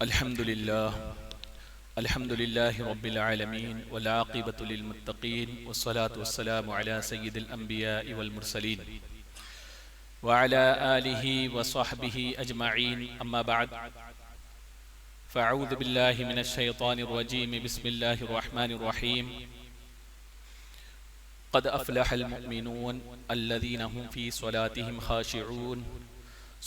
الحمد لله رب العالمين والعاقبة للمتقين والصلاة والسلام على سيد الأنبياء والمرسلين وعلى آله وصحبه أجمعين أما بعد فأعوذ بالله من الشيطان الرجيم بسم الله الرحمن الرحيم قد أفلح المؤمنون الذين هم في صلاتهم خاشعون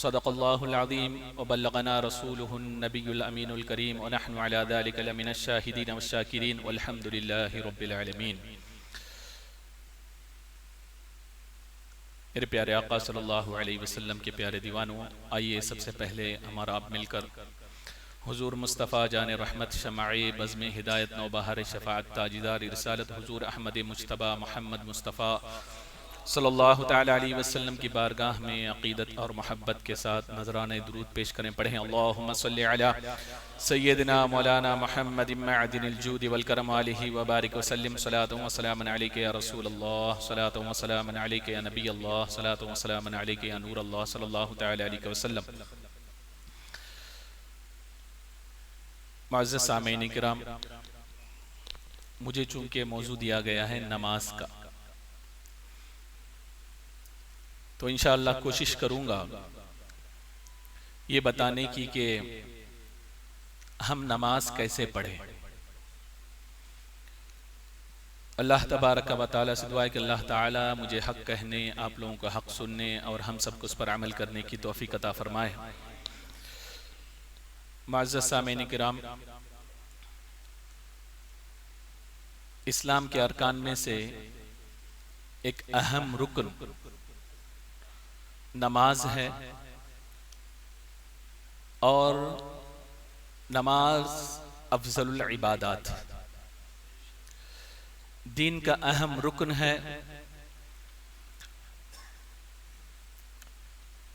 صدق الله العظيم وبلغنا رسوله النبي الأمين الكريم ونحن على ذلك لمن الشاهدين والشاكرين والحمد لله رب العالمين۔ میرے پیارے آقا صلی اللہ علیہ وسلم کے پیارے دیوانوں، آئیے سب سے پہلے ہمارا آپ مل کر حضور مصطفیٰ جان رحمت شمع بزم ہدایت نوبہار شفاعت تاجدار رسالت حضور احمد مجتبی محمد مصطفیٰ صلی اللہ تعالی علیہ وسلم کی بارگاہ میں عقیدت اور محبت کے ساتھ نذرانہ درود پیش کریں۔ پڑھیں اللہم صلی علی سیدنا مولانا محمد معدن الجود والکرم علیہ وبارک وسلم صلاۃ و سلام علیک یا رسول اللہ، صلاۃ و سلام علیک یا نبی اللہ، صلاۃ و سلام علیک یا نور اللہ صلی اللہ تعالی علیہ وسلم۔ معزز سامعین کرام، مجھے چونکہ موضوع دیا گیا ہے نماز کا، تو انشاءاللہ کوشش کروں گا یہ بتانے کی کہ ہم نماز کیسے پڑھیں۔ اللہ تبارک و تعالیٰ سے دعا ہے کہ اللہ تعالیٰ مجھے حق کہنے، آپ لوگوں کو حق سننے اور ہم سب کو اس پر عمل کرنے کی توفیق عطا فرمائے۔ معزز سامعین کرام، اسلام کے ارکان میں سے ایک اہم رکن نماز ہے، اور نماز افضل العبادات دین کا اہم رکن ہے۔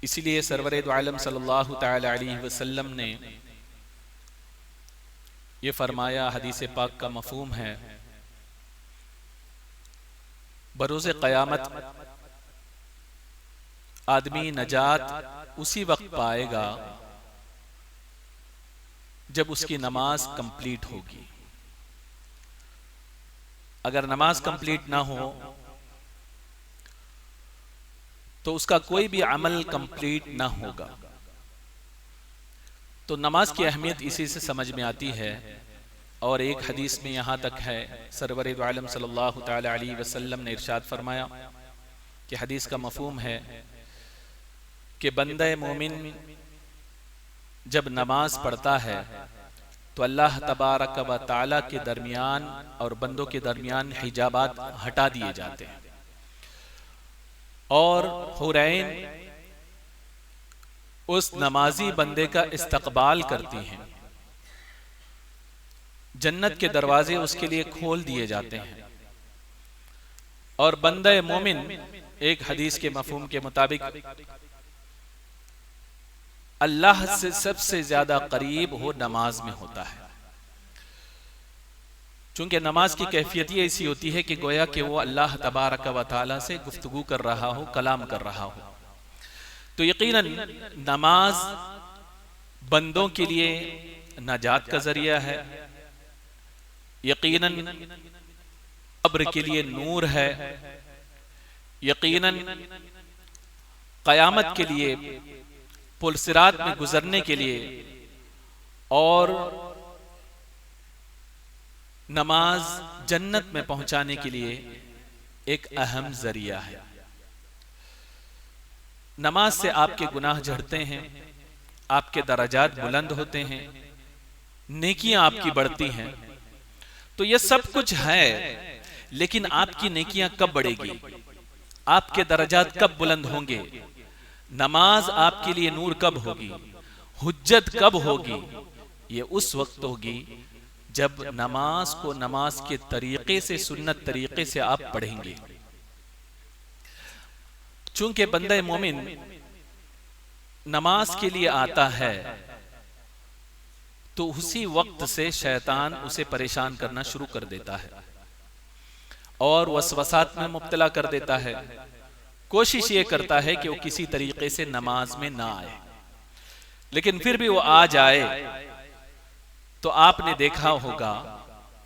اسی لیے سرور دو عالم صلی اللہ تعالی علیہ وسلم نے یہ فرمایا، حدیث پاک کا مفہوم ہے، بروز قیامت آدمی نجات اسی وقت پائے گا جب اس کی نماز کمپلیٹ ہوگی۔ اگر نماز کمپلیٹ نہ ہو تو اس کا کوئی بھی عمل کمپلیٹ نہ ہوگا۔ تو نماز کی اہمیت اسی سے سمجھ میں آتی ہے، اور ایک حدیث میں یہاں تک ہے، سرور دو عالم صلی اللہ تعالی علیہ وسلم نے ارشاد فرمایا کہ حدیث کا مفہوم ہے کہ بندہ مومن جب نماز پڑھتا ہے تو اللہ تبارک و تعالیٰ کے درمیان اور بندوں کے درمیان حجابات ہٹا دیے جاتے ہیں، اور حورین اس نمازی بندے کا استقبال کرتی ہیں، جنت کے دروازے اس کے لیے کھول دیے جاتے ہیں، اور بندہ مومن ایک حدیث کے مفہوم کے مطابق اللہ سے سب سے زیادہ قریب وہ نماز میں ہوتا ہے۔ چونکہ نماز کی کیفیت یہ ایسی ہوتی ہے کہ گویا کہ وہ اللہ تبارک و تعالیٰ سے گفتگو کر رہا ہو، کلام کر رہا ہو۔ تو یقیناً نماز بندوں کے لیے نجات کا ذریعہ ہے، یقیناً قبر کے لیے نور ہے، یقیناً قیامت کے لیے پل صراط میں گزرنے کے لیے، اور نماز جنت میں پہنچانے کے لیے ایک اہم ذریعہ ہے۔ نماز سے آپ کے گناہ جھڑتے ہیں، آپ کے درجات بلند ہوتے ہیں، نیکیاں آپ کی بڑھتی ہیں۔ تو یہ سب کچھ ہے، لیکن آپ کی نیکیاں کب بڑھے گی، آپ کے درجات کب بلند ہوں گے، نماز آپ کے لیے نور کب ہوگی، حجت کب ہوگی؟ یہ اس وقت ہوگی جب نماز کو نماز کے طریقے سے، سنت طریقے سے آپ پڑھیں گے۔ چونکہ بندہ مومن نماز کے لیے آتا ہے تو اسی وقت سے شیطان اسے پریشان کرنا شروع کر دیتا ہے اور وسوسات میں مبتلا کر دیتا ہے، کوشش یہ کرتا ہے کہ وہ کسی طریقے سے نماز میں نہ آئے، لیکن پھر بھی وہ آ جائے تو آپ نے دیکھا ہوگا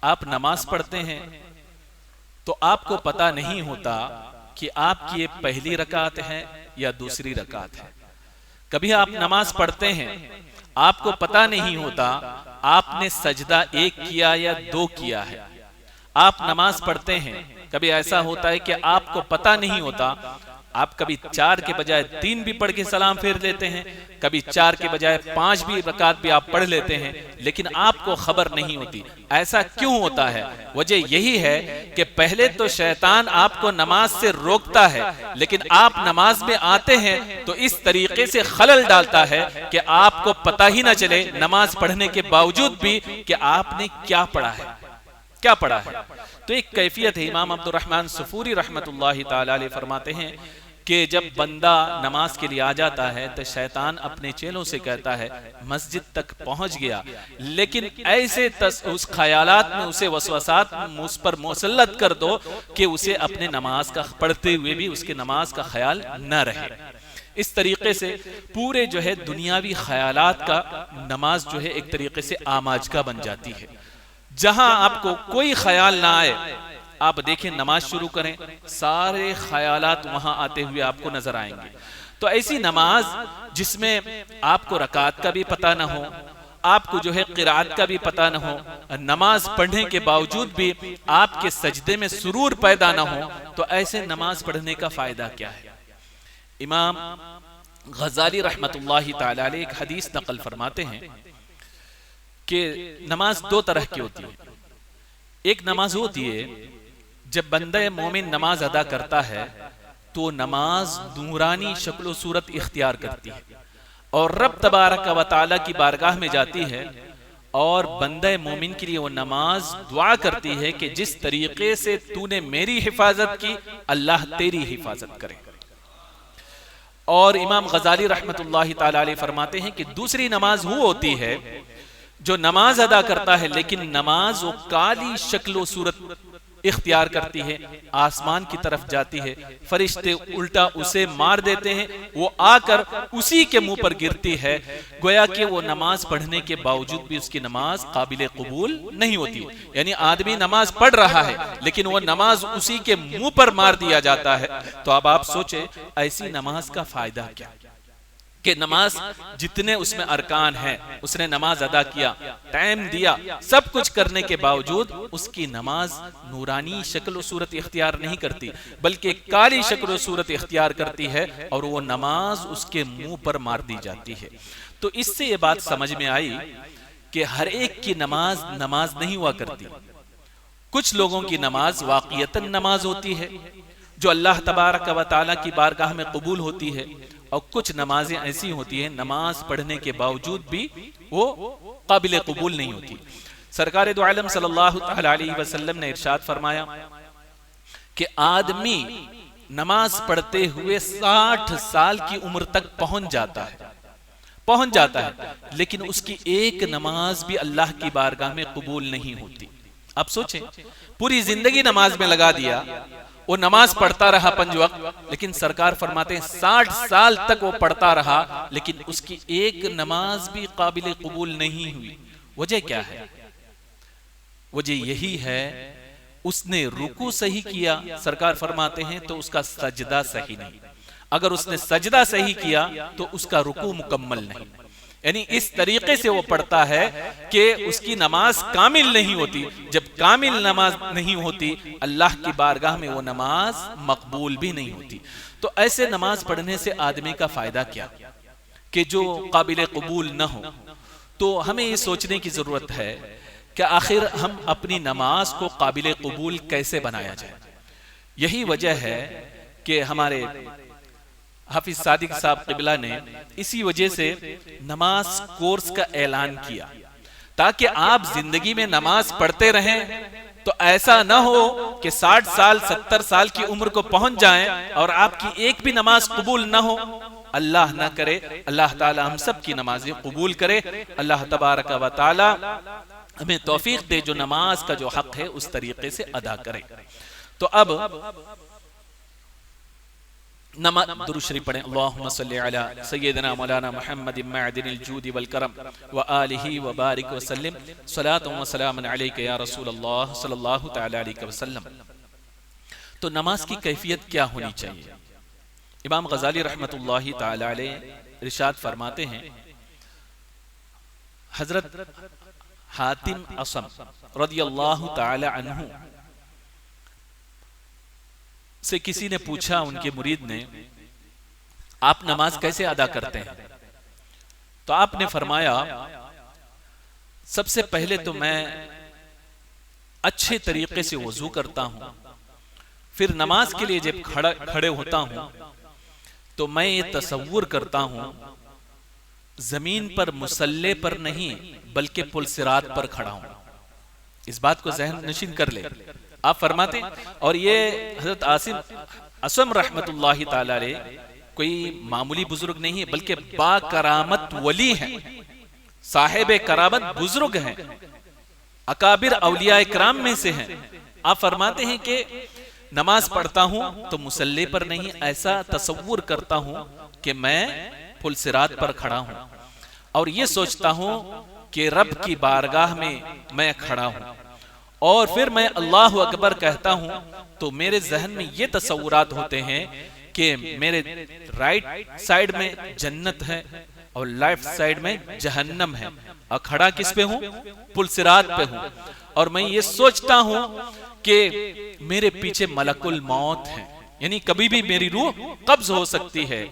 آپ نماز پڑھتے ہیں تو آپ کو پتہ نہیں ہوتا کہ آپ کی یہ پہلی رکعت ہے یا دوسری رکعت ہے. کبھی آپ نماز پڑھتے ہیں آپ کو پتہ نہیں ہوتا آپ نے سجدہ 1 کیا یا 2 کیا ہے. آپ نماز پڑھتے ہیں کبھی ایسا ہوتا ہے کہ آپ کو پتہ نہیں ہوتا آپ کبھی 4 کے بجائے 3 بھی پڑھ کے سلام پھیر لیتے ہیں, کبھی 4 کے بجائے 5 بھی رکعت بھی آپ پڑھ لیتے ہیں, لیکن آپ کو خبر نہیں ہوتی. ایسا کیوں ہوتا ہے؟ وجہ یہی ہے کہ پہلے تو شیطان آپ کو نماز سے روکتا ہے, لیکن آپ نماز میں آتے ہیں تو اس طریقے سے خلل ڈالتا ہے کہ آپ کو پتہ ہی نہ چلے نماز پڑھنے کے باوجود بھی کہ آپ نے کیا پڑھا ہے, کیا پڑھا ہے. تو ایک کیفیت ہے. امام عبد الرحمن صفوری رحمت اللہ تعالی علیہ فرماتے ہیں کہ جب بندہ نماز کے لیے آ جاتا ہے تو شیطان اپنے چیلوں سے کہتا ہے مسجد تک پہنچ گیا, لیکن ایسے اس خیالات میں اسے وسوسات اس پر مسلط کر دو کہ اسے اپنے نماز کا پڑھتے ہوئے بھی اس کے نماز کا خیال نہ رہے. اس طریقے سے پورے جو ہے دنیاوی خیالات کا نماز جو ہے ایک طریقے سے آماجگہ بن جاتی ہے. جہاں آپ کو کوئی خیال نہ آئے آپ دیکھیں نماز شروع کریں سارے خیالات وہاں آتے ہوئے آپ کو نظر آئیں گے. تو ایسی نماز جس میں آپ کو رکعت کا بھی پتہ نہ ہو, آپ کو جو ہے قرات کا بھی پتہ نہ ہو, نماز پڑھنے کے باوجود بھی آپ کے سجدے میں سرور پیدا نہ ہو, تو ایسے نماز پڑھنے کا فائدہ کیا ہے؟ امام غزالی رحمت اللہ تعالی علیہ ایک حدیث نقل فرماتے ہیں کہ نماز 2 طرح کی ہوتی ہے. ایک نماز ہوتی ہے جب بندہ مومن نماز ادا کرتا ہے تو نماز نورانی شکل و صورت اختیار کرتی ہے اور رب تبارک و تعالی کی بارگاہ میں جاتی ہے, اور بندہ مومن کے لیے وہ نماز دعا کرتی ہے کہ جس طریقے سے تو نے میری حفاظت کی اللہ تیری حفاظت کرے. اور امام غزالی رحمت اللہ تعالی علیہ فرماتے ہیں کہ دوسری نماز وہ ہوتی ہے جو نماز ادا کرتا ہے لیکن نماز وہ کالی شکل و صورت اختیار کرتی ہے, آسمان کی طرف جاتی ہے, فرشتے الٹا اسے مار دیتے ہیں, وہ آ کر اسی کے منہ پر گرتی ہے, گویا کہ وہ نماز پڑھنے کے باوجود بھی اس کی نماز قابل قبول نہیں ہوتی. یعنی آدمی نماز پڑھ رہا ہے لیکن وہ نماز اسی کے منہ پر مار دیا جاتا ہے. تو اب آپ سوچیں ایسی نماز کا فائدہ کیا کہ نماز جتنے اس میں ارکان ہیں اس نے نماز ادا کیا, ٹائم دیا, سب کچھ کرنے کے باوجود اس کی نماز نورانی شکل و صورت اختیار نہیں کرتی بلکہ کالی شکل و صورت اختیار کرتی ہے, اور وہ نماز اس کے منہ پر مار دی جاتی ہے. تو اس سے یہ بات سمجھ میں آئی کہ ہر ایک کی نماز نماز نہیں ہوا کرتی. کچھ لوگوں کی نماز واقعتاً نماز ہوتی ہے جو اللہ تبارک و تعالی کی بارگاہ میں قبول ہوتی ہے, اور کچھ نمازیں ایسی ہوتی ہیں نماز پڑھنے کے باوجود بھی وہ قابل قبول نہیں ہوتی. سرکار دو عالم صلی اللہ علیہ وسلم نے ارشاد فرمایا کہ آدمی نماز پڑھتے ہوئے 60 سال کی عمر تک پہنچ جاتا ہے لیکن اس کی ایک نماز بھی اللہ کی بارگاہ میں قبول نہیں ہوتی. اب سوچیں پوری زندگی نماز میں لگا دیا, وہ نماز پڑھتا رہا 5 وقت, لیکن سرکار فرماتے ہیں 60 سال تک وہ پڑھتا رہا لیکن اس کی ایک نماز بھی قابل قبول نہیں ہوئی. وجہ کیا ہے؟ وجہ یہی ہے اس نے رکوع صحیح کیا, سرکار فرماتے ہیں تو اس کا سجدہ صحیح نہیں. اگر اس نے سجدہ صحیح کیا تو اس کا رکوع مکمل نہیں. یعنی اس طریقے سے وہ پڑھتا ہے کہ اس کی نماز کامل نہیں ہوتی. جب کامل نماز نہیں ہوتی اللہ کی بارگاہ میں وہ نماز مقبول بھی نہیں ہوتی. تو ایسے نماز پڑھنے سے آدمی کا فائدہ کیا کہ جو قابل قبول نہ ہو. تو ہمیں یہ سوچنے کی ضرورت ہے کہ آخر ہم اپنی نماز کو قابل قبول کیسے بنایا جائے. یہی وجہ ہے کہ ہمارے حافظ صادق صاحب قبلہ نے اسی وجہ سے نماز کورس کا اعلان کیا تاکہ آپ زندگی میں نماز پڑھتے رہیں. تو ایسا نہ ہو کہ 60 سال 70 سال کی عمر کو پہنچ جائیں اور آپ کی ایک بھی نماز قبول نہ ہو. اللہ نہ کرے, اللہ تعالی ہم سب کی نمازیں قبول کرے. اللہ تبارک و تعالی ہمیں توفیق دے جو نماز کا جو حق ہے اس طریقے سے ادا کرے. تو اب درود شریف پڑھیں، اللہم صلی علی سیدنا مولانا محمد معدن الجود والکرم وآلہ وبارک وسلم صلاۃ و سلام علیک یا رسول اللہ صلی اللہ تعالی علیہ وسلم۔ تو نماز کی کیفیت کیا ہونی چاہیے؟ امام غزالی رحمۃ اللہ تعالی علیہ ارشاد فرماتے ہیں، حضرت حاتم اصم رضی اللہ تعالی عنہ سے کسی نے پوچھا، ان کے مرید نے، آپ نماز کیسے ادا کرتے ہیں؟ تو آپ نے فرمایا، سب سے پہلے تو میں اچھے طریقے سے وضو کرتا ہوں، پھر نماز کے لیے جب کھڑے ہوتا ہوں تو میں یہ تصور کرتا ہوں زمین پر مصلی پر نہیں بلکہ پل صراط پر کھڑا ہوں۔ اس بات کو ذہن نشین کر لے۔ آپ فرماتے ہیں، اور یہ حضرت اعصم رحمت اللہ تعالی علیہ کوئی معمولی بزرگ نہیں ہے بلکہ با کرامت ولی ہیں، صاحب کرامت بزرگ ہیں، اکابر اولیاء کرام میں سے ہیں۔ آپ فرماتے ہیں کہ نماز پڑھتا ہوں تو مصلی پر نہیں، ایسا تصور کرتا ہوں کہ میں پل صراط پر کھڑا ہوں اور یہ سوچتا ہوں کہ رب کی بارگاہ میں کھڑا ہوں، اور پھر میں اللہ اکبر کہتا ہوں تو میرے ذہن میں یہ تصورات ہوتے ہیں کہ میرے رائٹ سائیڈ میں جنت ہے اور لیفٹ سائیڈ میں جہنم ہے، اور کھڑا کس پہ ہوں؟ پل صراط پہ ہوں، اور میں یہ سوچتا ہوں کہ میرے پیچھے ملک الموت ہے، یعنی کبھی بھی میری روح قبض ہو سکتی ہے۔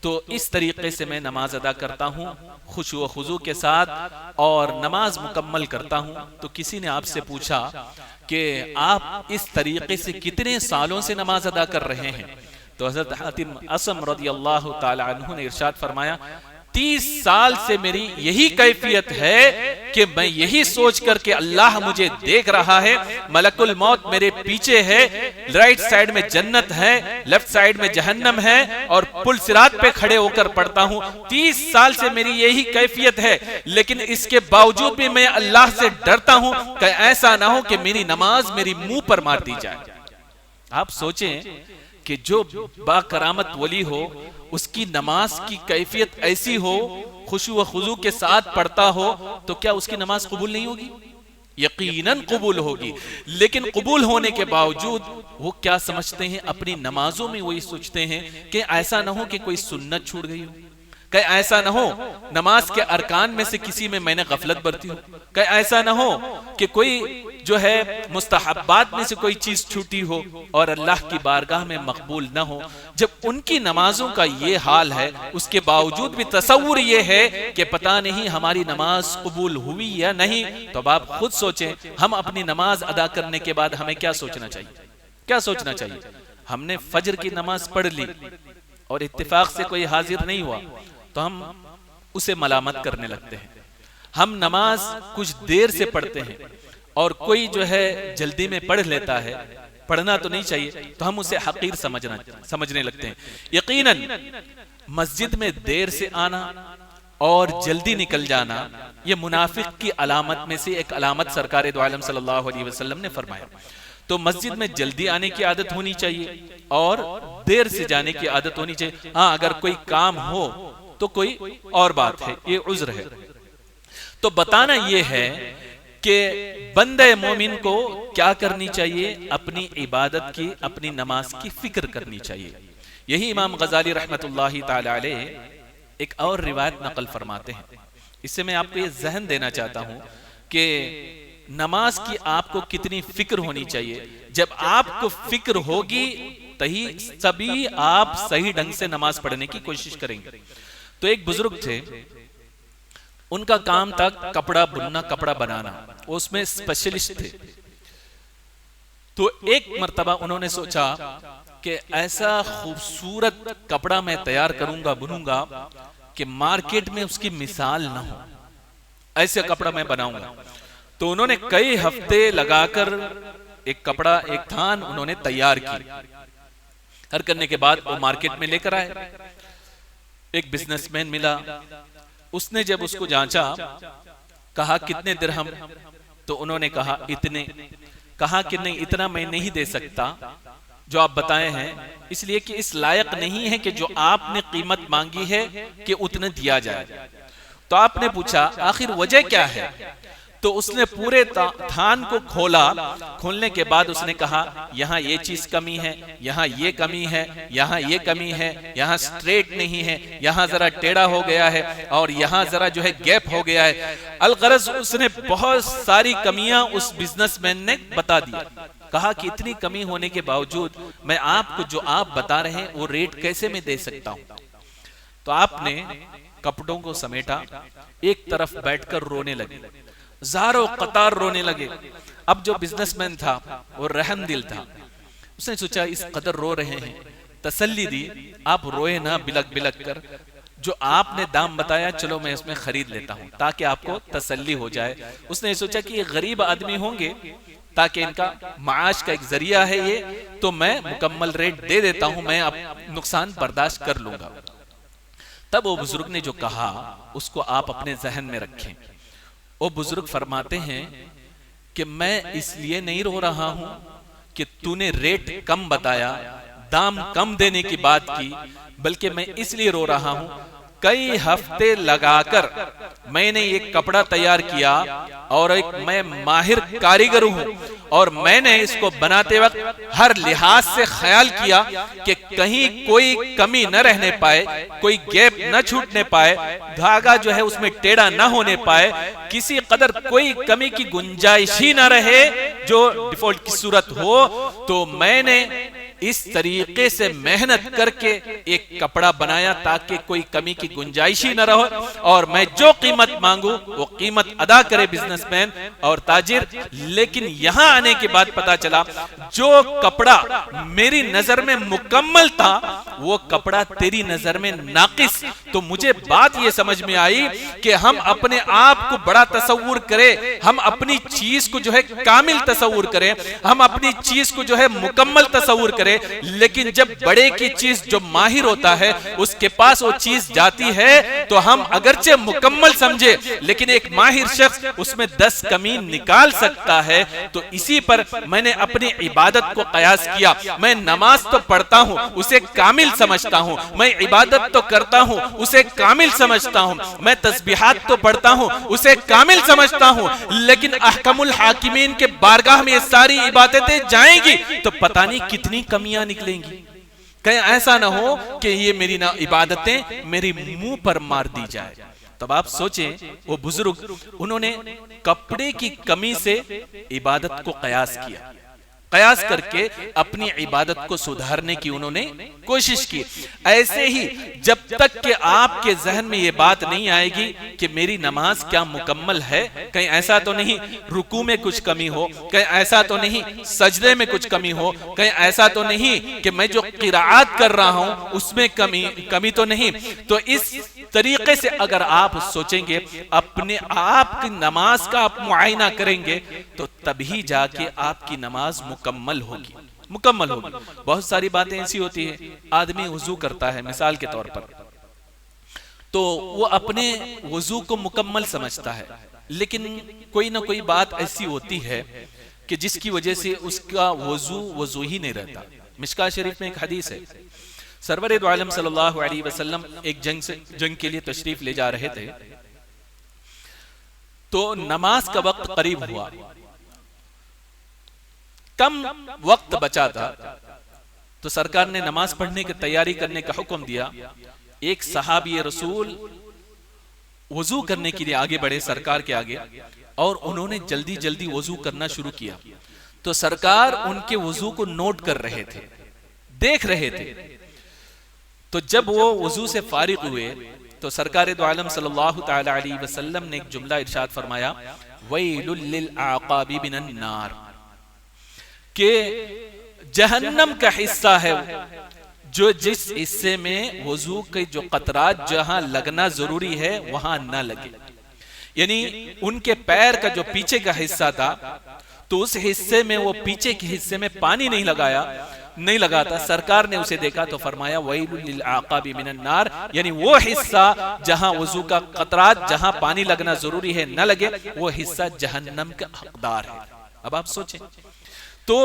تو اس طریقے سے میں نماز ادا کرتا ہوں خشوع و خضوع کے ساتھ، اور نماز مکمل کرتا ہوں۔ تو کسی نے آپ سے پوچھا کہ آپ اس طریقے سے کتنے سالوں سے نماز ادا کر رہے ہیں؟ تو حضرت حاتم اصم رضی اللہ تعالی عنہ نے ارشاد فرمایا، 30 سال سے میری یہی کیفیت ہے کہ میں یہی سوچ کر کہ اللہ مجھے دیکھ رہا ہے، ملک الموت میرے پیچھے ہے، رائٹ سائیڈ میں جنت ہے، لیفٹ سائیڈ میں جہنم ہے، اور پل صراط پہ کھڑے ہو کر پڑھتا ہوں۔ 30 سال سے میری یہی کیفیت ہے، لیکن اس کے باوجود بھی میں اللہ سے ڈرتا ہوں کہ ایسا نہ ہو کہ میری نماز میری منہ پر مار دی جائے۔ آپ سوچیں کہ جو با کرامت ولی ہو، اس کی نماز کی کیفیت ایسی ہو، خشوع و خضوع کے ساتھ پڑھتا ہو، تو کیا اس کی نماز قبول نہیں ہوگی؟ یقیناً قبول ہوگی، لیکن قبول ہونے کے باوجود وہ کیا سمجھتے ہیں؟ اپنی نمازوں میں وہی سوچتے ہیں کہ ایسا نہ ہو کہ کوئی سنت چھوٹ گئی ہو، کہ ایسا نہ ہو نماز کے ارکان میں سے کسی میں نے غفلت برتی ہو، کہ ایسا نہ ہو کہ کوئی جو ہے مستحبات میں سے کوئی چیز چھوٹی ہو اور اللہ کی بارگاہ میں مقبول نہ ہو۔ جب ان کی نمازوں کا یہ حال ہے، اس کے باوجود بھی تصور یہ ہے کہ پتہ نہیں ہماری نماز قبول ہوئی یا نہیں، تو اب آپ خود سوچیں، ہم اپنی نماز ادا کرنے کے بعد ہمیں کیا سوچنا چاہیے؟ کیا سوچنا چاہیے؟ ہم نے فجر کی نماز پڑھ لی اور اتفاق سے کوئی حاضر نہیں ہوا تو ہم اسے ملامت کرنے لگتے ہیں۔ ہم نماز کچھ دیر سے پڑھتے ہیں اور کوئی جو ہے جلدی میں پڑھ لیتا ہے، پڑھنا تو نہیں چاہیے، تو ہم اسے حقیر سمجھنے لگتے ہیں۔ یقیناً مسجد میں دیر سے آنا اور جلدی نکل جانا یہ منافق کی علامت میں سے ایک علامت سرکار دو عالم صلی اللہ علیہ وسلم نے فرمایا۔ تو مسجد میں جلدی آنے کی عادت ہونی چاہیے اور دیر سے جانے کی عادت ہونی چاہیے۔ ہاں، اگر کوئی کام ہو تو کوئی اور بات ہے، یہ عذر ہے۔ تو بتانا یہ ہے کہ بندہ مومن کو کیا کرنی چاہیے؟ اپنی عبادت کی، اپنی نماز کی فکر کرنی چاہیے۔ یہی امام غزالی رحمت اللہ تعالی علیہ ایک اور روایت نقل فرماتے ہیں۔ اس سے میں آپ کو یہ ذہن دینا چاہتا ہوں کہ نماز کی آپ کو کتنی فکر ہونی چاہیے۔ جب آپ کو فکر ہوگی تبھی آپ صحیح ڈھنگ سے نماز پڑھنے کی کوشش کریں گے۔ تو ایک بزرگ تھے، ان کا کام تھا کپڑا بننا، کپڑا بنانا، وہ اس میں اسپیشلسٹ تھے۔ تو ایک مرتبہ انہوں نے سوچا کہ ایسا خوبصورت کپڑا میں تیار کروں گا، بنوں گا کہ مارکیٹ میں اس کی مثال نہ ہو، ایسا کپڑا میں بناؤں گا۔ تو انہوں نے کئی ہفتے لگا کر ایک کپڑا، ایک تھان انہوں نے تیار کی۔ ہر کرنے کے بعد وہ مارکیٹ میں لے کر آئے۔ ایک بزنس مین ملا، اس نے جب اس کو جانچا، کہا کتنے درہم؟ تو انہوں نے کہا اتنے۔ کہا کہ نہیں، اتنا میں نہیں دے سکتا، جو آپ بتائے ہیں، اس لیے کہ اس لائق نہیں ہے کہ جو آپ نے قیمت مانگی ہے کہ اتنا دیا جائے۔ تو آپ نے پوچھا آخر وجہ کیا ہے؟ تو اس نے پورے تھان کو کھولا، کھولنے کے بعد اس نے کہا یہاں یہ چیز کمی ہے، یہاں یہ کمی ہے، یہاں یہ کمی ہے، یہاں سٹریٹ نہیں ہے، یہاں ذرا ٹیڑھا ہو گیا ہے، اور یہاں ذرا جو ہے گیپ ہو گیا ہے۔ الغرض اس نے بہت ساری کمیاں اس بزنس مین نے بتا دی۔ کہا کہ اتنی کمی ہونے کے باوجود میں آپ کو جو آپ بتا رہے ہیں وہ ریٹ کیسے میں دے سکتا ہوں؟ تو آپ نے کپڑوں کو سمیٹا، ایک طرف بیٹھ کر رونے لگے، زاروں قطار رونے لگے۔ اب جو بزنس مین تھا وہ رحم دل تھا، اس نے سوچا اس قدر رو رہے ہیں، تسلی دی، آپ روئے نہ بلک بلک کر، جو آپ نے دام بتایا چلو میں اس میں خرید لیتا ہوں تاکہ آپ کو تسلی ہو جائے۔ اس نے سوچا کہ یہ غریب آدمی ہوں گے تاکہ ان کا معاش کا ایک ذریعہ ہے یہ، تو میں مکمل ریٹ دے دیتا ہوں، میں اب نقصان برداشت کر لوں گا۔ تب وہ بزرگ نے جو کہا اس کو آپ اپنے ذہن میں رکھیں۔ وہ بزرگ فرماتے ہیں کہ میں اس لیے نہیں رو رہا ہوں کہ تو نے ریٹ کم بتایا، دام کم دینے کی بات کی، بلکہ میں اس لیے رو رہا ہوں کئی ہفتے لگا کر میں نے ایک کپڑا تیار کیا، اور ایک میں ماہر کاریگر ہوں، اور میں نے اس کو بناتے وقت ہر لحاظ سے خیال کیا کہ کہیں کوئی کمی نہ رہنے پائے، کوئی گیپ نہ چھوٹنے پائے، دھاگا جو ہے اس میں ٹیڑھا نہ ہونے پائے، کسی قدر کوئی کمی کی گنجائش ہی نہ رہے جو ڈیفالٹ کی صورت ہو۔ تو میں نے اس طریقے سے محنت کر کے ایک کپڑا بنایا تاکہ کوئی کمی کی گنجائش ہی نہ رہے، اور میں جو قیمت مانگوں وہ قیمت ادا کرے بزنس مین اور تاجر۔ لیکن یہاں آنے کے بعد پتا چلا جو کپڑا میری نظر میں مکمل تھا وہ کپڑا تیری نظر میں ناقص۔ تو مجھے بات یہ سمجھ میں آئی کہ ہم اپنے آپ کو بڑا تصور کریں، ہم اپنی چیز کو جو ہے کامل تصور کریں، ہم اپنی چیز کو جو ہے مکمل تصور کریں، لیکن جب بڑے کی چیز جو ماہر ہوتا ہے اس کے پاس وہ چیز جاتی ہے تو ہم اگرچہ مکمل سمجھے، لیکن ایک ماہر شخص اس میں 10 کمی نکال سکتا ہے۔ تو اسی پر میں نے اپنی عبادت کو قیاس کیا۔ میں نماز تو پڑھتا ہوں اسے کامل سمجھتا ہوں، میں عبادت تو کرتا ہوں اسے کامل سمجھتا ہوں، میں تسبیحات تو پڑھتا ہوں اسے کامل سمجھتا ہوں، لیکن احکم الحاکمین کے بارگاہ میں یہ ساری عبادتیں جائیں گی تو پتہ نہیں کتنی کمیاں نکلیں گی۔ کہیں ایسا نہ ہو کہ یہ میری عبادتیں میری منہ پر مار دی جائے۔ تب آپ سوچیں وہ بزرگ انہوں نے کپڑے کی کمی سے عبادت کو قیاس کیا، قیاس کر کے اپنی عبادت کو سدھارنے کی انہوں نے کوشش کی۔ ایسے ہی جب تک کہ آپ کے ذہن میں یہ بات نہیں آئے گی کہ میری نماز کیا مکمل ہے، کہیں ایسا تو نہیں رکوع میں کچھ کمی ہو، کہیں ایسا تو نہیں سجدے میں کچھ کمی ہو، کہیں ایسا تو نہیں کہ میں جو قرآت کر رہا ہوں اس میں کمی تو نہیں، تو اس طریقے سے اگر آپ سوچیں گے، اپنے آپ کی نماز کا آپ معائنہ کریں گے تو تبھی جا کے آپ کی نماز مکمل ہوگی۔ بہت ساری باتیں ایسی ہوتی ہیں، آدمی وضو کرتا ہے مثال کے طور پر، تو وہ اپنے وضو کو مکمل سمجھتا ہے، لیکن کوئی نہ کوئی بات ایسی ہوتی ہے کہ جس کی وجہ سے اس کا وضو ہی نہیں رہتا۔ مشکاہ شریف میں ایک حدیث ہے، سرور دو عالم صلی اللہ علیہ وسلم ایک جنگ کے لیے تشریف لے جا رہے تھے، تو نماز کا وقت قریب ہوا، کم وقت بچا تھا، تو سرکار نے نماز پڑھنے کی تیاری کرنے کا حکم دیا۔ ایک صحابی رسول وضو کرنے کے لیے آگے بڑھے سرکار کے آگے، اور انہوں نے جلدی جلدی وضو کرنا شروع کیا، تو سرکار ان کے وضو کو نوٹ کر رہے تھے، دیکھ رہے تھے۔ تو جب وہ وضو سے فارغ ہوئے تو سرکار دو عالم صلی اللہ تعالی علیہ وسلم نے ایک جملہ ارشاد فرمایا، وَيْلٌ لِلْأَعْقَابِ مِنَ النَّارِ، کہ جہنم کا حصہ ہے جو جس حصے میں وضو کے جو قطرات جہاں لگنا ضروری ہے وہاں نہ لگے، یعنی ان کے پیر کا جو پیچھے کا حصہ تھا تو اس حصے میں وہ پیچھے کے حصے میں پانی نہیں لگاتا، سرکار نے اسے دیکھا تو فرمایا وَيْلٌ لِلْأَعْقَابِ مِنَ النَّارِ، یعنی وہ حصہ جہاں وضو کا قطرات جہاں پانی لگنا ضروری ہے نہ لگے، وہ حصہ جہنم کا حقدار ہے۔ اب آپ سوچیں، تو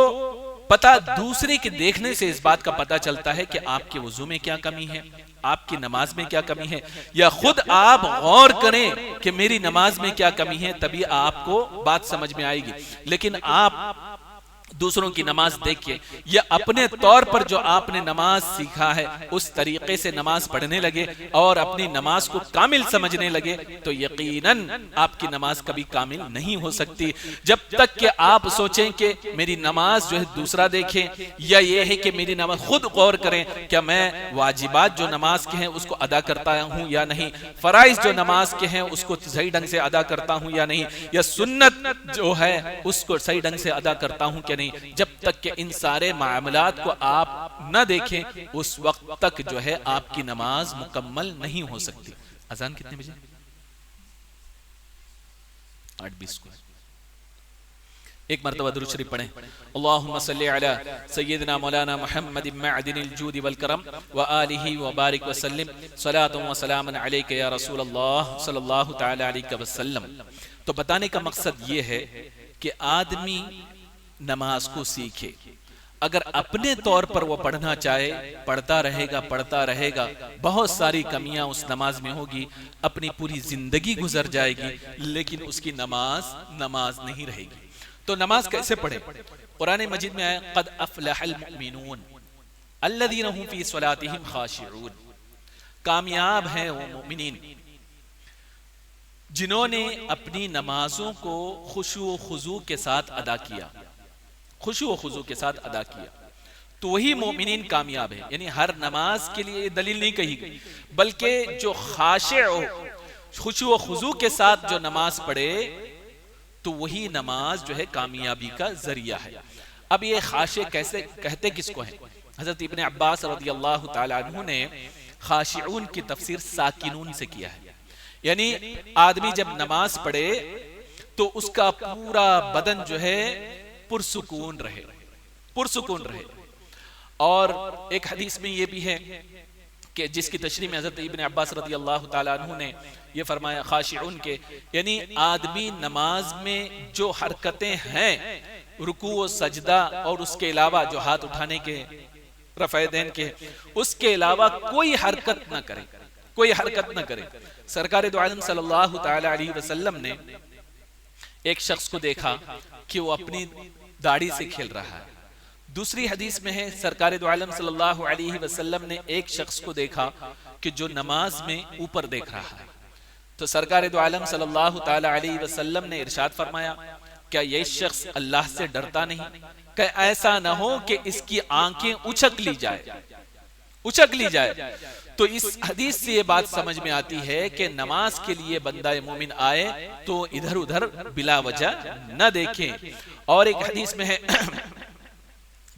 پتہ دوسرے کے دیکھنے سے اس بات کا پتہ چلتا ہے کہ آپ کے وضو میں کیا کمی ہے، آپ کی نماز میں کیا کمی ہے، یا خود آپ غور کریں کہ میری نماز میں کیا کمی ہے، تبھی آپ کو بات سمجھ میں آئے گی۔ لیکن آپ دوسروں کی نماز دیکھ کے یا اپنے طور پر جو آپ نے نماز سیکھا ہے اس طریقے سے نماز پڑھنے لگے اور اپنی نماز کو کامل سمجھنے لگے تو یقیناً آپ کی نماز کبھی کامل نہیں ہو سکتی۔ جب تک کہ آپ سوچیں کہ میری نماز جو ہے دوسرا دیکھیں، یا یہ ہے کہ میری نماز خود غور کریں کہ میں واجبات جو نماز کے ہیں اس کو ادا کرتا ہوں یا نہیں، فرائض جو نماز کے ہیں اس کو صحیح ڈھنگ سے ادا کرتا ہوں یا نہیں، یا سنت جو ہے اس کو صحیح ڈھنگ سے ادا کرتا ہوں کہ نہیں، جب تک کہ ان سارے معاملات کو آپ نہ دیکھیں اس وقت تک جو ہے آپ کی نماز مکمل نہیں ہو سکتی۔ اذان کتنے بجے؟ 8:20 کو۔ ایک مرتبہ درود شریف پڑھیں۔ اللہم صلی علی سیدنا مولانا محمد معدن الجود والکرم وآلہ وبارک وسلم صلاة و سلام علیک یا رسول اللہ صلی اللہ تعالی علیہ وسلم۔ تو بتانے کا مقصد یہ ہے کہ آدمی نماز کو سیکھے، اگر اپنے طور پر وہ پڑھنا چاہے پڑھتا رہے گا، بہت ساری کمیاں اس نماز میں ہوگی، اپنی پوری زندگی گزر جائے گی لیکن اس کی نماز نہیں رہے گی۔ تو نماز کیسے پڑھے؟ قرآن مجید میں آیا قد افلح المؤمنون الذین هم فی صلاتهم خاشعون، کامیاب ہیں وہ مومنین جنہوں نے اپنی نمازوں کو خشوع و خضوع کے ساتھ ادا کیا، خشوع و خضوع کے ساتھ ادا کیا، تو وہی مومنین کامیاب ہیں۔ یعنی ہر نماز کے لیے یہ دلیل نہیں کہی گئی، بلکہ جو خاشع ہو، خشوع و خضوع کے ساتھ جو نماز پڑھے تو وہی نماز جو ہے کامیابی کا ذریعہ ہے۔ اب یہ خاشع کیسے کہتے کس کو ہیں؟ حضرت ابن عباس رضی اللہ تعالی عنہ نے خاشعون کی تفسیر ساکنون سے کیا ہے، یعنی آدمی جب نماز پڑھے تو اس کا پورا بدن جو ہے پرسکون رہے۔ اور ایک حدیث میں یہ بھی ہے کہ جس کی تشریح میں حضرت ابن عباس رضی اللہ تعالیٰ عنہ نے یہ فرمایا خاشعون کے، یعنی آدمی نماز میں جو حرکتیں ہیں رکوع و سجدہ اور اس کے علاوہ جو ہاتھ اٹھانے کے، رفع دین کے، اس کے علاوہ کوئی حرکت نہ کرے۔ سرکار دو عالم صلی اللہ تعالی علیہ وسلم نے ایک شخص کو دیکھا کہ وہ اپنی داڑھی سے کھیل رہا ہے۔ دوسری حدیث میں ہے سرکار دو عالم صلی اللہ علیہ وسلم نے ایک شخص کو دیکھا کہ جو نماز میں اوپر دیکھ رہا ہے۔ تو سرکار دو عالم صلی اللہ تعالی علیہ وسلم نے ارشاد فرمایا کیا یہ شخص اللہ سے ڈرتا نہیں کہ ایسا نہ ہو کہ اس کی آنکھیں اچک لی جائے۔ تو اس حدیث سے یہ بات سمجھ میں آتی ہے کہ نماز کے لیے بندہ مومن آئے تو ادھر ادھر بلا وجہ نہ دیکھیں۔ اور ایک حدیث میں ہے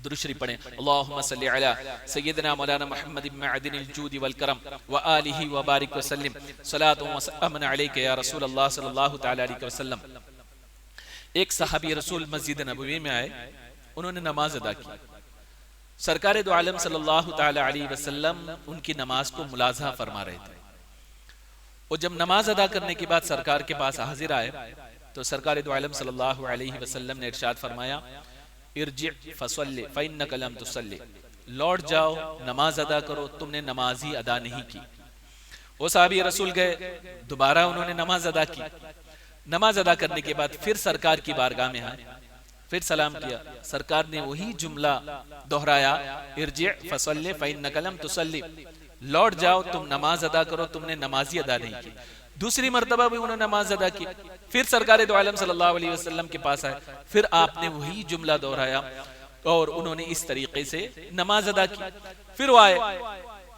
درود شریف پڑھیں اللہم صلی علی سیدنا مولانا محمد معدن الجود والکرم وآلہ وبارک وسلم صلاة و سلام علیک یا رسول اللہ صلی اللہ تعالی علیہ وسلم۔ ایک صحابی رسول مسجد نبوی میں آئے، انہوں نے نماز ادا کی، سرکار دو عالم صلی اللہ تعالی علیہ وسلم ان کی نماز کو ملاحظہ فرما رہے تھے۔ اور جب نماز ادا کرنے کے بعد سرکار کے پاس حاضر آئے تو سرکار دو عالم صلی اللہ علیہ وسلم نے ارشاد فرمایا ارجع فصلی فإنک لم تصلی، لوٹ جاؤ نماز ادا کرو، تم نے نماز ہی ادا نہیں کی۔ وہ صحابی رسول گئے، دوبارہ انہوں نے نماز ادا کی، نماز ادا کرنے کے بعد پھر سرکار کی بارگاہ میں آئے، پھر سلام کیا، سرکار نے وہی جملہ دہرایا ارجع فصلی فإنک لم تصلی، لوٹ جاؤ تم نماز ادا کرو، تم نے نماز ہی ادا نہیں کی۔ دوسری مرتبہ بھی انہوں نے نماز ادا کی، پھر سرکار دو عالم صلی اللہ علیہ وسلم کے پاس آئے، پھر آپ نے وہی جملہ دہرایا اور انہوں نے اس طریقے سے نماز ادا کی۔ پھر وہ آئے،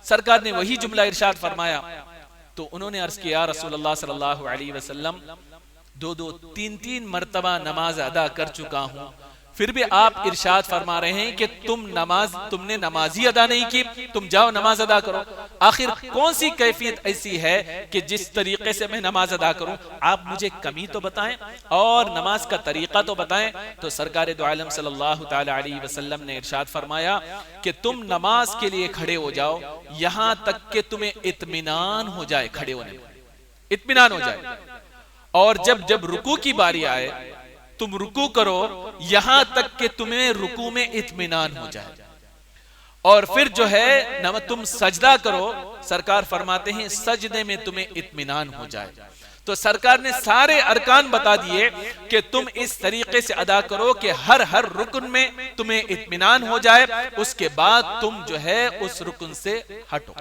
سرکار نے وہی جملہ ارشاد فرمایا تو انہوں نے عرض کیا رسول اللہ صلی اللہ علیہ وسلم دو تین مرتبہ نماز ادا کر چکا ہوں، پھر بھی آپ ارشاد فرما رہے ہیں کہ تم نے نماز ہی ادا نہیں کی، تم جاؤ نماز ادا کرو۔ آخر کون سی کیفیت ایسی ہے کہ جس طریقے سے میں نماز ادا کروں؟ آپ مجھے کمی تو بتائیں اور نماز کا طریقہ تو بتائیں۔ تو سرکار دو عالم صلی اللہ تعالی علیہ وسلم نے ارشاد فرمایا کہ تم نماز کے لیے کھڑے ہو جاؤ یہاں تک کہ تمہیں اطمینان ہو جائے، کھڑے ہونے میں اطمینان ہو جائے، اور جب رکوع کی باری آئے تم رکوع کرو یہاں تک کہ تمہیں رکوع میں اطمینان ہو جائے، اور پھر جو ہے تم سجدہ کرو، سرکار فرماتے ہیں سجدے میں تمہیں اطمینان ہو جائے۔ تو سرکار نے سارے ارکان بتا دیے کہ تم اس طریقے سے ادا کرو کہ ہر رکن میں تمہیں اطمینان ہو جائے، اس کے بعد تم جو ہے اس رکن سے ہٹو۔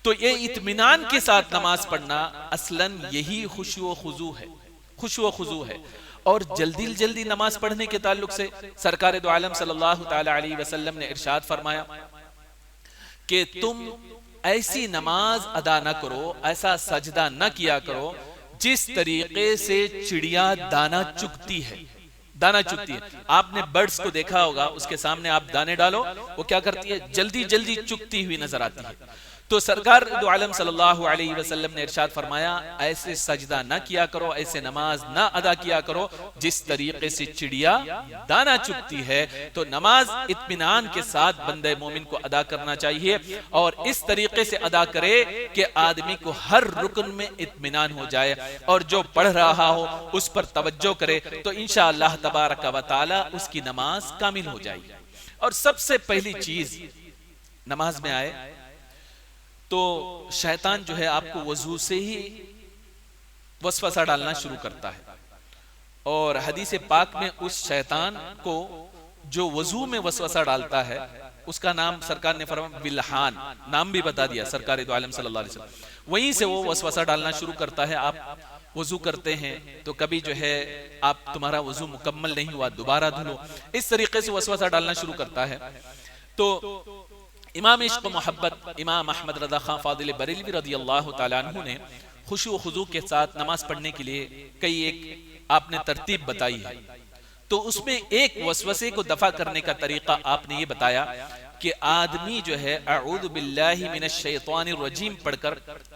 تو یہ اطمینان کے ساتھ نماز پڑھنا اصلاً یہی خشوع و خضوع ہے۔ اور جلدی نماز پڑھنے کے تعلق سے سرکار دو عالم صلی اللہ تعالی علیہ وسلم نے ارشاد فرمایا کہ تم ایسی نماز ادا نہ کرو، ایسا سجدہ نہ کیا کرو جس طریقے سے چڑیا دانا چگتی ہے۔ آپ نے برڈز کو دیکھا ہوگا، اس کے سامنے آپ دانے ڈالو، وہ کیا کرتی ہے؟ جلدی چگتی ہوئی نظر آتی ہے۔ تو سرکار دو عالم صلی اللہ علیہ وسلم نے ارشاد فرمایا ایسے سجدہ نہ کیا کرو، ایسے نماز نہ ادا کیا کرو جس طریقے سے چڑیا دانا چگتی ہے۔ تو نماز اطمینان کے ساتھ بندہ مومن کو ادا کرنا چاہیے، اور اس طریقے سے ادا کرے کہ آدمی کو ہر رکن میں اطمینان ہو جائے، اور جو پڑھ رہا ہو اس پر توجہ کرے تو انشاءاللہ تبارک و تعالی اس کی نماز کامل ہو جائے گی۔ اور سب سے پہلی چیز نماز میں آئے تو شیطان جو ہے آپ کو وضو سے ہی وسوسہ ڈالنا شروع کرتا ہے، اور حدیث پاک میں اس شیطان کو جو وضو میں وسوسہ ڈالتا ہے اس کا نام سرکار نے فرمایا بلحان، نام بھی بتا دیا سرکار دو عالم صلی اللہ علیہ وسلم۔ وہیں سے وہ وسوسہ ڈالنا شروع کرتا ہے۔ آپ وضو کرتے ہیں تو کبھی جو ہے آپ تمہارا وضو مکمل نہیں ہوا، دوبارہ دھلو، اس طریقے سے وسوسہ ڈالنا شروع کرتا ہے۔ تو امام عشق و محبت امام احمد رضا خان فاضل بریلوی رضی اللہ تعالیٰ عنہ نے خشوع و خضوع کے ساتھ نماز پڑھنے کے لیے کئی ایک آپ نے ترتیب بتائی ہے۔ تو اس میں ایک وسوسے کو دفع کرنے کا طریقہ آپ نے یہ بتایا کہ آدمی جو ہے اعوذ باللہ من الشیطان الرجیم پڑھ کر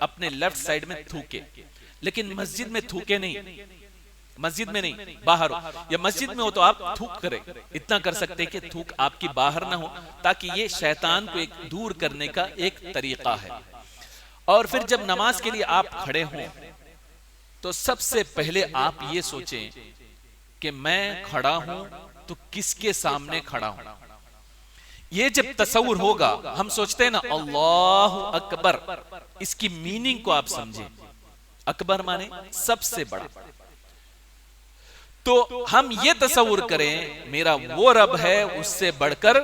اپنے لیفٹ سائیڈ میں تھوکے، لیکن مسجد میں تھوکے نہیں، مسجد میں نہیں، باہر ہو، یا مسجد میں ہو تو آپ تھوک کریں، اتنا کر سکتے کہ تھوک آپ کی باہر نہ ہو، تاکہ یہ شیطان کو ایک دور کرنے کا ایک طریقہ ہے۔ اور پھر جب نماز کے لیے آپ کھڑے ہوں تو سب سے پہلے آپ یہ سوچیں کہ میں کھڑا ہوں تو کس کے سامنے کھڑا ہوں۔ یہ جب تصور ہوگا، ہم سوچتے ہیں نا اللہ اکبر، اس کی میننگ کو آپ سمجھیں۔ اکبر مانے سب سے بڑا، تو ہم یہ تصور کریں میرا وہ رب ہے اس سے بڑھ کر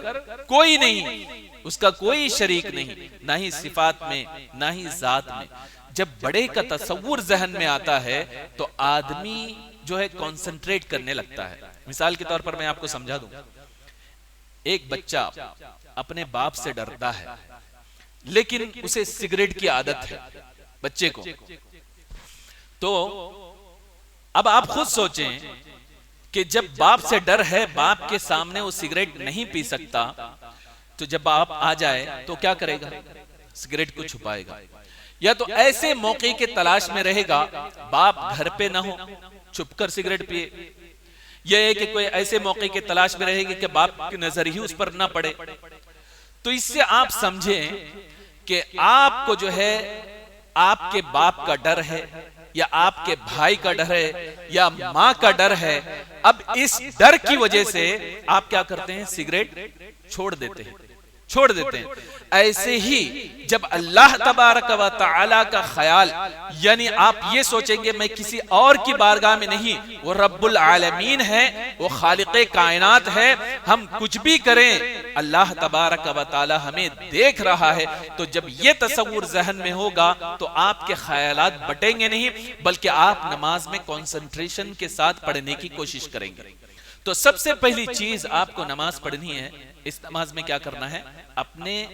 کوئی نہیں، اس کا کوئی شریک نہیں، نہ ہی صفات میں نہ ہی ذات میں۔ جب بڑے کا تصور ذہن میں آتا ہے تو آدمی جو ہے کنسنٹریٹ کرنے لگتا ہے۔ مثال کے طور پر میں آپ کو سمجھا دوں، ایک بچہ اپنے باپ سے ڈرتا ہے لیکن اسے سگریٹ کی عادت ہے بچے کو، تو اب آپ خود سوچیں کہ جب باپ سے ڈر ہے، باپ کے سامنے وہ سگریٹ نہیں پی سکتا، تو جب باپ آ جائے تو کیا کرے گا؟ سگریٹ کو چھپائے گا، یا تو ایسے موقع کے تلاش میں رہے گا باپ گھر پہ نہ ہو، چھپ کر سگریٹ پیے، یہ ہے کہ کوئی ایسے موقع کے تلاش میں رہے گی کہ باپ کی نظر ہی اس پر نہ پڑے۔ تو اس سے آپ سمجھیں کہ آپ کو جو ہے آپ کے باپ کا ڈر ہے، یا آپ کے بھائی کا ڈر ہے، یا ماں کا ڈر ہے، اب اس ڈر کی وجہ سے آپ کیا کرتے ہیں؟ سگریٹ چھوڑ دیتے ہیں۔ ایسے ہی جب اللہ تبارک و تعالی کا خیال، یعنی آپ یہ سوچیں گے میں کسی اور کی بارگاہ میں نہیں، وہ رب العالمین ہے، وہ خالق کائنات ہے، ہم کچھ بھی کریں اللہ تبارک و تعالی ہمیں دیکھ رہا ہے، تو جب یہ تصور ذہن میں ہوگا تو آپ کے خیالات بٹیں گے نہیں، بلکہ آپ نماز میں کنسنٹریشن کے ساتھ پڑھنے کی کوشش کریں گے۔ تو سب سے پہلی چیز آپ کو نماز پڑھنی ہے، اس نماز میں کیا کرنا ہے؟ اپنے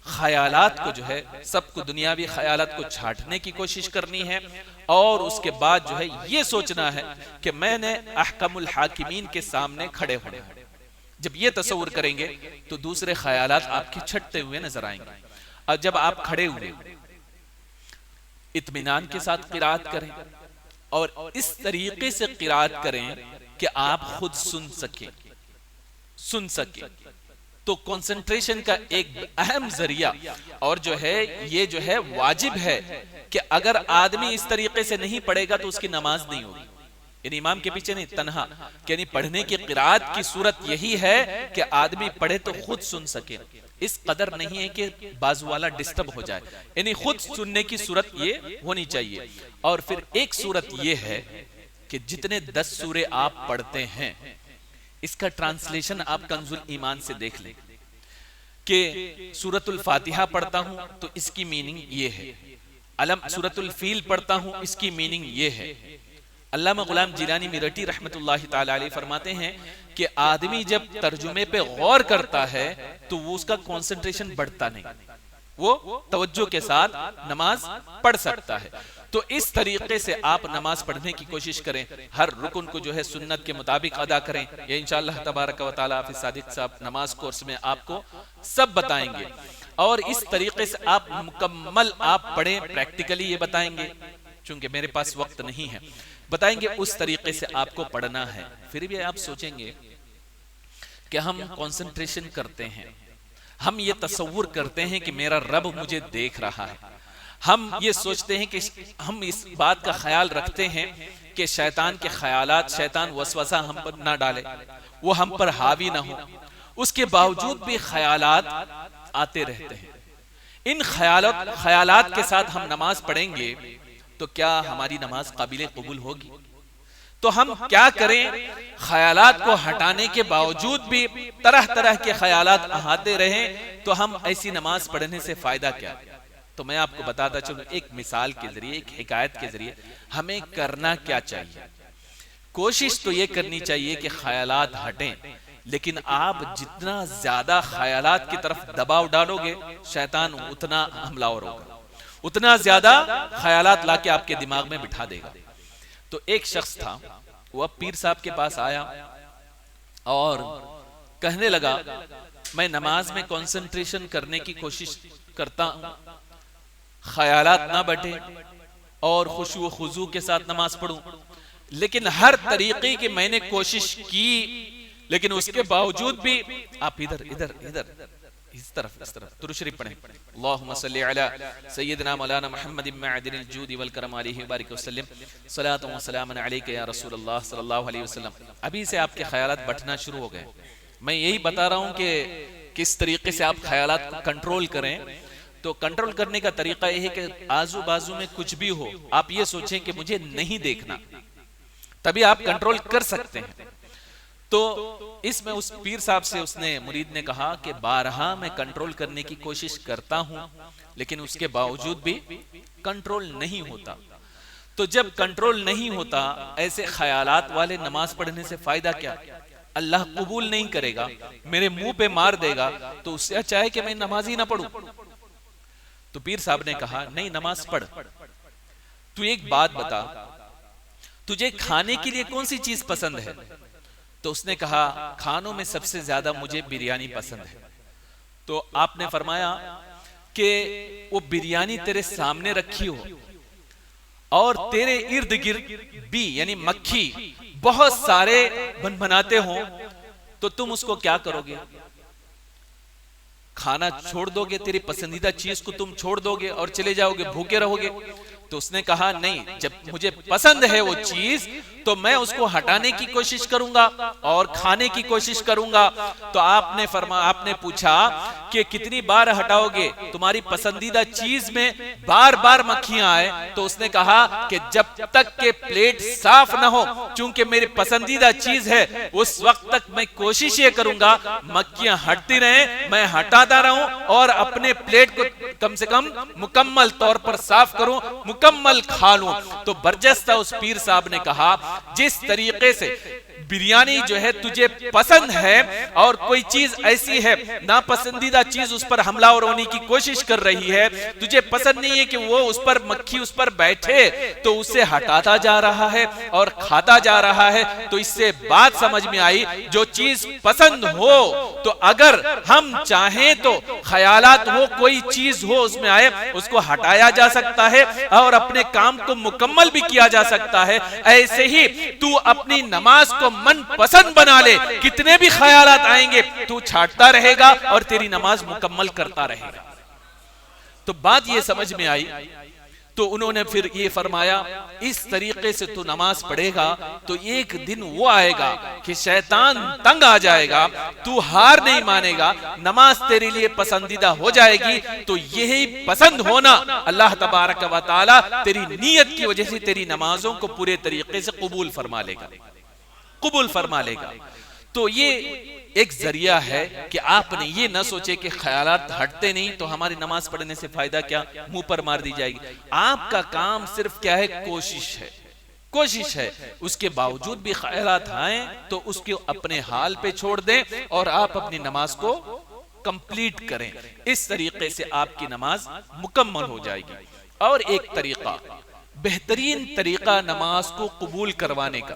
خیالات کو جو ہے سب کو دنیاوی خیالات کو چھاٹنے کی کوشش کرنی ہے، اور اس کے بعد جو ہے یہ سوچنا ہے کہ میں نے احکم الحاکمین کے سامنے کھڑے ہونا ہے۔ جب یہ تصور کریں گے تو دوسرے خیالات آپ کے چھٹتے ہوئے نظر آئیں گے۔ اور جب آپ کھڑے ہوئے اطمینان کے ساتھ قرات کریں، اور اس طریقے سے قرات کریں کہ آپ خود سن سکیں، تو کنسنٹریشن کا ایک اہم ذریعہ، اور جو ہے یہ جو ہے واجب ہے کہ اگر آدمی اس طریقے سے نہیں پڑھے گا تو اس کی نماز نہیں ہوگی۔ یعنی امام کے پیچھے نہیں، تنہا، یعنی پڑھنے کی قرآت کی صورت یہی ہے کہ آدمی پڑھے تو خود سن سکے، اس قدر نہیں ہے کہ بازو والا ڈسٹرب ہو جائے، یعنی خود سننے کی صورت یہ ہونی چاہیے۔ اور پھر ایک صورت یہ ہے کہ جتنے 10 سورے آپ پڑھتے ہیں اس کا ٹرانسلیشن آپ کنز الایمان سے دیکھ لیں کہ سورۃ الفاتحہ پڑھتا ہوں تو اس کی میننگ یہ ہے، سورۃ الفیل پڑھتا ہوں اس کی میننگ یہ ہے۔ علامہ غلام جیلانی میرٹھی رحمت اللہ تعالی علیہ فرماتے ہیں کہ آدمی جب ترجمے پہ غور کرتا ہے تو وہ اس کا کنسنٹریشن بڑھتا نہیں، وہ توجہ کے ساتھ نماز پڑھ سکتا ہے۔ تو اس طریقے سے آپ نماز پڑھنے کی کوشش کریں، ہر رکن کو جو ہے سنت کے مطابق ادا کریں، یہ انشاءاللہ تبارک و تعالی حافظ صادق صاحب نماز کورس میں آپ کو سب بتائیں گے، اور اس طریقے سے آپ مکمل آپ پڑھیں، پریکٹیکلی یہ بتائیں گے، چونکہ میرے پاس وقت نہیں ہے، بتائیں گے اس طریقے سے آپ کو پڑھنا ہے۔ پھر بھی آپ سوچیں گے کہ ہم کنسنٹریشن کرتے ہیں، ہم یہ تصور کرتے ہیں کہ میرا رب مجھے دیکھ رہا ہے، ہم یہ سوچتے ہیں کہ ہم اس بات کا خیال رکھتے ہیں کہ شیطان کے خیالات، شیطان وسوسہ ہم پر نہ ڈالے، وہ ہم پر حاوی نہ ہو، اس کے باوجود بھی خیالات آتے رہتے ہیں۔ ان خیالات کے ساتھ ہم نماز پڑھیں گے تو کیا ہماری نماز قابل قبول ہوگی؟ تو ہم کیا کریں؟ خیالات کو ہٹانے کے باوجود بھی طرح طرح کے خیالات آتے رہیں تو ہم ایسی نماز پڑھنے سے فائدہ کیا؟ تو میں آپ کو بتاتا چلوں ایک مثال کے ذریعے، ایک حکایت کے ذریعے ہمیں کرنا کیا چاہیے۔ کوشش تو یہ کرنی چاہیے کہ خیالات ہٹیں، لیکن آپ جتنا زیادہ خیالات کی طرف دباؤ ڈالو گے شیطان اتنا حملہ آور ہوگا، اتنا زیادہ خیالات لا کے آپ کے دماغ میں بٹھا دے گا۔ تو ایک شخص تھا، وہ پیر صاحب کے پاس آیا اور کہنے لگا میں نماز میں کنسنٹریشن کرنے کی کوشش کرتا ہوں، خیالات نہ بٹے اور خشوع و خضوع کے ساتھ نماز پڑھوں، لیکن ہر طریقے کی میں نے کوشش کی، لیکن اس کے باوجود بھی آپ ادھر اس طرف درود شریف پڑھیں۔ اللہم صلی علی سیدنا مولانا محمد معدن الجود والکرم علیہ وبارک وسلم، صلاۃ و سلام علیک یا رسول اللہ صلی اللہ علیہ وسلم۔ ابھی سے آپ کے خیالات بٹھنا شروع ہو گئے۔ میں یہی بتا رہا ہوں کہ کس طریقے سے آپ خیالات کو کنٹرول کریں۔ تو کنٹرول کرنے کا طریقہ یہ ہے کہ آزو بازو میں کچھ بھی ہو آپ یہ سوچیں کہ مجھے نہیں دیکھنا، تبھی آپ کنٹرول کر سکتے ہیں۔ تو اس میں اس پیر صاحب سے اس نے مرید نے کہا کہ بارہا میں کنٹرول کرنے کی کوشش کرتا ہوں لیکن اس کے باوجود بھی کنٹرول نہیں ہوتا۔ تو جب کنٹرول نہیں ہوتا ایسے خیالات والے نماز پڑھنے سے فائدہ کیا؟ اللہ قبول نہیں کرے گا، میرے منہ پہ مار دے گا، تو اس سے اچھا ہے کہ میں نماز ہی نہ پڑھوں۔ تو پیر صاحب نے کہا نہیں، نماز پڑھ، تو ایک بات بتا تجھے کھانے کے لیے کون سی چیز پسند ہے؟ تو اس نے کہا کھانوں میں سب سے زیادہ مجھے بریانی پسند ہے۔ تو آپ نے فرمایا کہ وہ بریانی تیرے سامنے رکھی ہو اور تیرے ارد گرد بھی یعنی مکھی بہت سارے بناتے ہوں تو تم اس کو کیا کرو گے؟ کھانا چھوڑ دو گے، تیری پسندیدہ چیز کو تم چھوڑ دو گے اور چلے جاؤ گے، بھوکے رہو گے؟ تو اس نے کہا نہیں، جب مجھے پسند ہے وہ چیز تو میں اس کو ہٹانے کی کوشش کروں گا اور کھانے کی کوشش کروں گا۔ تو آپ نے پوچھا کہ کتنی بار ہٹاؤ گے؟ تمہاری پسندیدہ چیز میں بار بار مکھیاں آئے؟ تو اس نے کہا کہ جب تک کہ پلیٹ صاف نہ ہو، چونکہ میری پسندیدہ چیز ہے، اس وقت تک میں کوشش یہ کروں گا مکھیاں ہٹتی رہیں، میں ہٹاتا رہوں اور اپنے پلیٹ کو کم سے کم مکمل طور پر صاف کروں، مکمل کھا لوں۔ تو برجستہ اس پیر صاحب نے کہا جس طریقے سے بریانی جو ہے تجھے پسند ہے اور کوئی چیز ایسی ہے ناپسندیدہ چیز اس پر حملہ اور ہونے کی کوشش کر رہی ہے، تجھے پسند نہیں ہے کہ وہ اس پر مکھی اس پر بیٹھے، تو اسے ہٹاتا جا رہا ہے اور کھاتا جا رہا ہے۔ تو اس سے بات سمجھ میں آئی جو چیز پسند ہو تو اگر ہم چاہیں تو خیالات ہو کوئی چیز ہو اس میں آئے اس کو ہٹایا جا سکتا ہے اور اپنے کام کو مکمل بھی کیا جا سکتا ہے۔ ایسے ہی تو اپنی نماز کو من پسند بنا لے، کتنے بھی خیالات آئیں گے تو چھاٹتا رہے گا اور تیری نماز مکمل کرتا رہے گا۔ تو بات یہ سمجھ میں آئی۔ تو انہوں نے پھر یہ فرمایا اس طریقے سے تو نماز پڑھے گا تو ایک دن وہ آئے گا کہ شیطان تنگ آ جائے گا، تو ہار نہیں مانے گا، نماز تیرے لیے پسندیدہ ہو جائے گی، تو یہی پسند ہونا اللہ تبارک و تعالی تیری نیت کی وجہ سے تیری نمازوں کو پورے طریقے سے قبول فرما لے گا، قبول فرما لے گا۔ تو یہ ایک ذریعہ ہے کہ آپ نے یہ نہ سوچے کہ خیالات ہٹتے نہیں تو ہماری نماز پڑھنے سے فائدہ کیا، منہ پر مار دی جائے گی۔ آپ کا کام صرف کیا ہے، کوشش ہے، کوشش ہے، اس کے باوجود بھی خیالات آئیں تو اس کے اپنے حال پہ چھوڑ دیں اور آپ اپنی نماز کو کمپلیٹ کریں، اس طریقے سے آپ کی نماز مکمل ہو جائے گی۔ اور ایک طریقہ، بہترین طریقہ نماز کو قبول کروانے کا،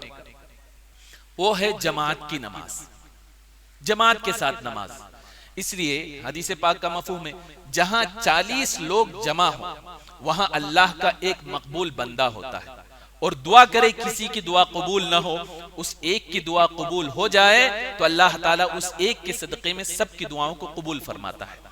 وہ ہے جماعت کی نماز، جماعت کے ساتھ نماز۔ اس لیے حدیث پاک کا مفہوم ہے جہاں 40 لوگ جمع ہو وہاں اللہ کا ایک مقبول بندہ ہوتا ہے، اور دعا کرے کسی کی دعا قبول نہ ہو، اس ایک کی دعا قبول ہو جائے تو اللہ تعالیٰ اس ایک کے صدقے میں سب کی دعاؤں کو قبول فرماتا ہے۔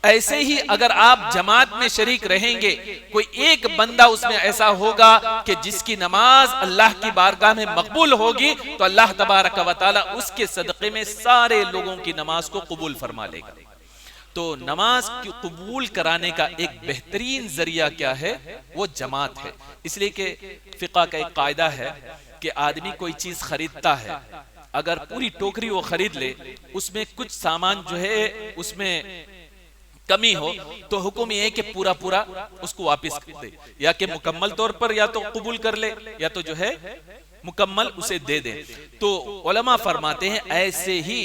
ایسے ہی اگر آپ جماعت میں شریک رہیں گے، کوئی ایک بندہ اس میں ایسا ہوگا کہ جس کی نماز اللہ کی بارگاہ میں مقبول ہوگی تو اللہ تبارک و تعالی اس کے صدقے میں سارے لوگوں کی نماز کو قبول فرما لے گا۔ تو نماز کی قبول کرانے کا ایک بہترین ذریعہ کیا ہے، وہ جماعت ہے۔ اس لیے کہ فقہ کا ایک قاعدہ ہے کہ آدمی کوئی چیز خریدتا ہے، اگر پوری ٹوکری وہ خرید لے، اس میں کچھ سامان جو ہے اس میں کمی ہو تو حکم یہ ہے کہ پورا پورا اس کو واپس کر دے، یا کہ مکمل طور پر یا تو قبول کر لے یا تو جو ہے مکمل اسے دے دے۔ تو علماء فرماتے ہیں ایسے ہی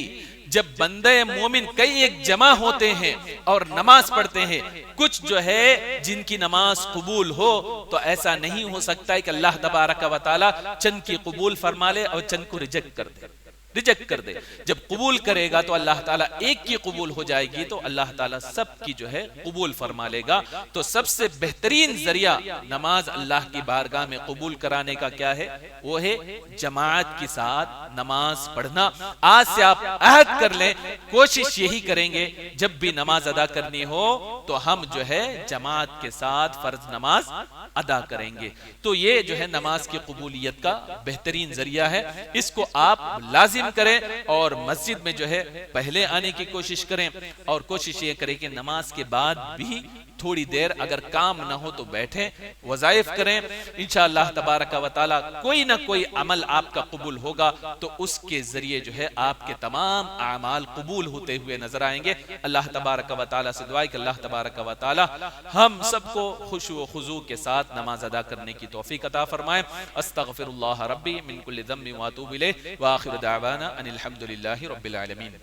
جب بندے مومن کئی ایک جمع ہوتے ہیں اور نماز پڑھتے ہیں، کچھ جو ہے جن کی نماز قبول ہو تو ایسا نہیں ہو سکتا ہے کہ اللہ تبارک و تعالی چند کی قبول فرما لے اور چند کو ریجیکٹ کر دے، ریجیکٹ کر دے۔ جب قبول کرے گا تو اللہ تعالیٰ ایک کی قبول ہو جائے گی تو اللہ تعالیٰ سب کی جو ہے قبول فرما لے گا۔ تو سب سے بہترین ذریعہ نماز اللہ کی بارگاہ میں قبول کرانے کا کیا ہے، وہ ہے جماعت کے ساتھ نماز پڑھنا۔ آج سے آپ عہد کر لیں، کوشش یہی کریں گے جب بھی نماز ادا کرنی ہو تو ہم جو ہے جماعت کے ساتھ فرض نماز ادا کریں گے۔ تو یہ جو ہے نماز کی قبولیت کا بہترین ذریعہ ہے، اس کو آپ لازم کریں اور مسجد میں جو ہے پہلے آنے کی کوشش کریں، اور کوشش یہ کریں کہ نماز کے بعد بھی تھوڑی دیر اگر کام نہ ہو تو بیٹھیں، وظائف کریں۔ انشاءاللہ تبارک و تعالی کوئی نہ کوئی عمل آپ کا قبول ہوگا تو اس کے ذریعے جو ہے آپ کے تمام اعمال قبول ہوتے ہوئے نظر آئیں گے۔ اللہ تبارک و تعالی سے دعا ہے کہ اللہ تبارک و تعالی ہم سب کو خشوع و خضوع کے ساتھ نماز ادا کرنے کی توفیق عطا فرمائے۔ استغفر اللہ ربی من کل ذنب واتوب الیہ، وآخر دعوانا ان الحمد للہ رب العالمین۔